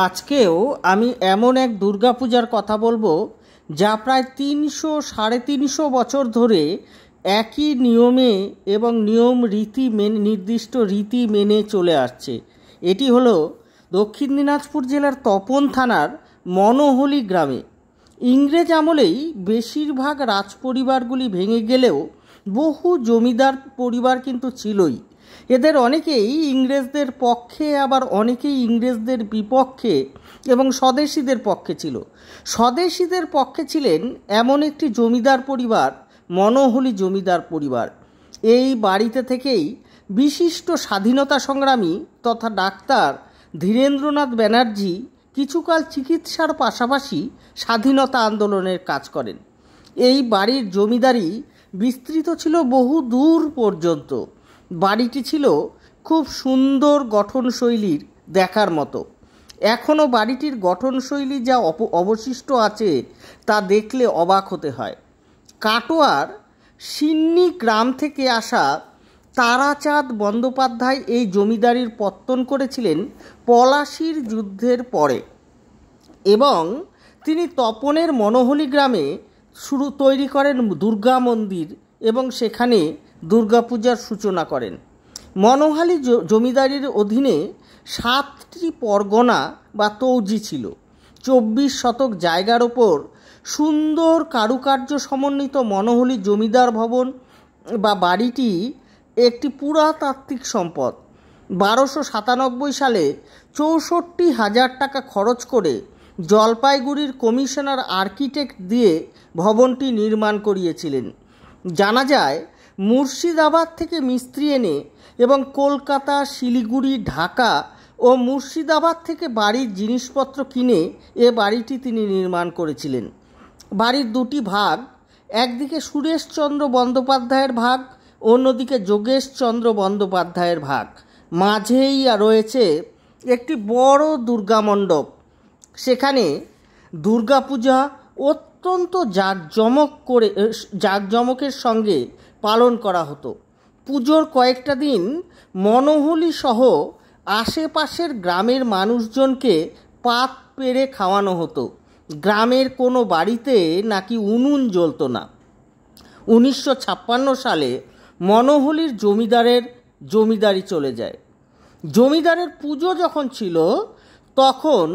আজকেও আমি এমন এক দুর্গাপূজার কথা বলবো যা প্রায় 300-350 বছর ধরে একই নিয়মে এবং নির্দিষ্ট রীতি মেনে চলে আসছে। এটি হলো দক্ষিণ দিনাজপুর জেলার তপন থানার মনোহলি গ্রামে। ইংরেজ আমলেই বেশিরভাগ রাজপরিবারগুলি ভেঙে গেলেও বহু জমিদার পরিবার কিন্তু ছিলই। এদের অনেকেই ইংরেজদের পক্ষে, আবার অনেকেই ইংরেজদের বিপক্ষে এবং স্বদেশীদের পক্ষে ছিল। স্বদেশীদের পক্ষে ছিলেন এমন একটি জমিদার পরিবার, মনোহলি জমিদার পরিবার। এই বাড়িতে থেকেই বিশিষ্ট স্বাধীনতা সংগ্রামী তথা ডাক্তার ধীরেন্দ্রনাথ ব্যানার্জি কিছুকাল চিকিৎসার পাশাপাশি স্বাধীনতা আন্দোলনের কাজ করেন। এই বাড়ির জমিদারি বিস্তৃত ছিল বহু দূর পর্যন্ত। বাড়িটি ছিল খুব সুন্দর গঠনশৈলীর, দেখার মতো। এখনও বাড়িটির গঠনশৈলী যা অবশিষ্ট আছে তা দেখলে অবাক হতে হয়। কাটোয়ার সিন্নি গ্রাম থেকে আসা তারাচাঁদ বন্দ্যোপাধ্যায় এই জমিদারির পত্তন করেছিলেন পলাশির যুদ্ধের পরে, এবং তিনি তপনের মনোহলি গ্রামে তৈরি করেন দুর্গা মন্দির এবং সেখানে দুর্গাপূজার সূচনা করেন। মনোহালি জমিদারির অধীনে 7টি পরগনা বা তৌজি ছিল। 24 শতক জায়গার ওপর সুন্দর কারুকার্য সমন্বিত মনোহলি জমিদার ভবন বা বাড়িটি একটি পুরাতাত্ত্বিক সম্পদ। 1297 সালে 64,000 টাকা খরচ করে জলপাইগুড়ির কমিশনার আর্কিটেক্ট দিয়ে ভবনটি নির্মাণ করিয়েছিলেন। জানা যায় মুর্শিদাবাদ থেকে মিস্ত্রি এনে এবং কলকাতা, শিলিগুড়ি, ঢাকা ও মুর্শিদাবাদ থেকে বাড়ির জিনিসপত্র কিনে এ বাড়িটি তিনি নির্মাণ করেছিলেন। বাড়ির দুটি ভাগ, একদিকে সুরেশচন্দ্র বন্দ্যোপাধ্যায়ের ভাগ, অন্যদিকে যোগেশচন্দ্র বন্দ্যোপাধ্যায়ের ভাগ। মাঝেই রয়েছে একটি বড় দুর্গা মণ্ডপ। সেখানে দুর্গাপূজা অত্যন্ত জাঁকজমকের সঙ্গে পালন করা হতো। পুজোর কয়েকটা দিন মনোহলি সহ আশেপাশের গ্রামের মানুষজনকে পাত পেড়ে খাওয়ানো হতো। গ্রামের কোনো বাড়িতে নাকি উনুন জ্বলত না। 1956 সালে মনোহলির জমিদারি চলে যায়। জমিদারের পুজো যখন ছিল তখন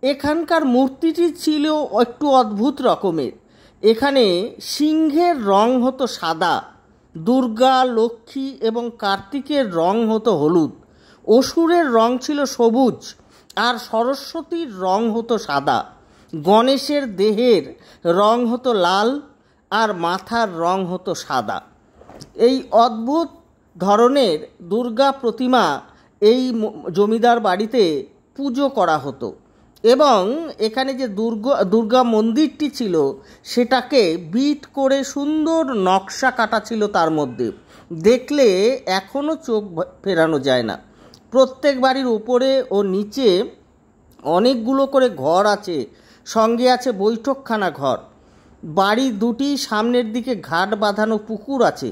এখানকার মূর্তিটি ছিল একটু অদ্ভুত রকমের। এখানে সিংহের রং হতো সাদা, দুর্গা, লক্ষ্মী এবং কার্তিকের রং হতো হলুদ, অসুরের রং ছিল সবুজ, আর সরস্বতীর রং হতো সাদা। গণেশের দেহের রং হতো লাল আর মাথার রং হতো সাদা। এই অদ্ভুত ধরনের দুর্গা প্রতিমা এই জমিদার বাড়িতে পুজো করা হতো, এবং এখানে যে দুর্গা মন্দিরটি ছিল সেটাকে বিট করে সুন্দর নকশা কাটা ছিল তার মধ্যে। দেখলে এখনও চোখ ফেরানো যায় না। প্রত্যেক বাড়ির উপরে ও নিচে অনেকগুলো করে ঘর আছে, সঙ্গে আছে বৈঠকখানা ঘর। বাড়ি দুটি সামনের দিকে ঘাট বাঁধানো পুকুর আছে।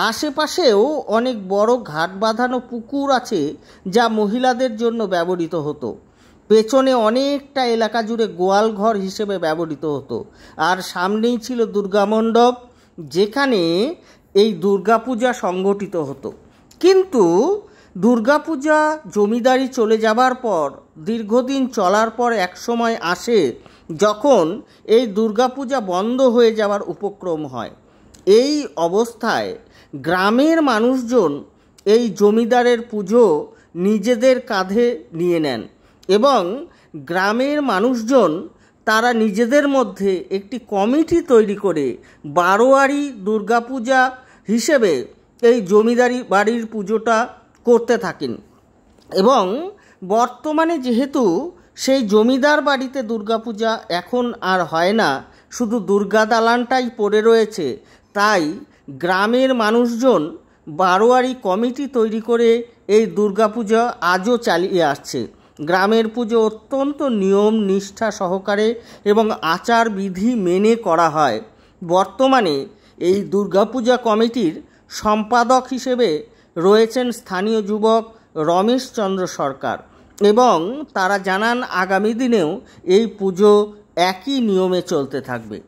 আশেপাশেও অনেক বড় ঘাট বাঁধানো পুকুর আছে যা মহিলাদের জন্য ব্যবহৃত হতো। পেছনে অনেকটা এলাকা জুড়ে গোয়াল ঘর হিসেবে ব্যবহৃত হতো। আর সামনেই ছিল দুর্গা মণ্ডপ, যেখানে এই দুর্গাপূজা সংগঠিত হতো। কিন্তু দুর্গাপূজা জমিদারি চলে যাবার পর, দীর্ঘদিন চলার পর এক সময় আসে যখন এই দুর্গাপূজা বন্ধ হয়ে যাওয়ার উপক্রম হয়। এই অবস্থায় গ্রামের মানুষজন এই জমিদারের পুজো নিজেদের কাঁধে নিয়ে নেন এবং গ্রামের মানুষজন তারা নিজেদের মধ্যে একটি কমিটি তৈরি করে বারোয়ারি দুর্গাপূজা হিসেবে এই জমিদারি বাড়ির পুজোটা করতে থাকেন। এবং বর্তমানে যেহেতু সেই জমিদার বাড়িতে দুর্গাপূজা এখন আর হয় না, শুধু দুর্গা দালানটাই পড়ে রয়েছে, তাই গ্রামের মানুষজন বারোয়ারি কমিটি তৈরি করে এই দুর্গাপূজা আজও চালিয়ে আসছে। গ্রামের পুজো অত্যন্ত নিয়ম নিষ্ঠা সহকারে এবং আচার বিধি মেনে করা হয়। বর্তমানে এই দুর্গাপূজা কমিটির সম্পাদক হিসেবে রয়েছেন স্থানীয় যুবক রমেশচন্দ্র সরকার। এবং তারা জানান আগামী দিনেও এই পুজো একই নিয়মে চলতে থাকবে।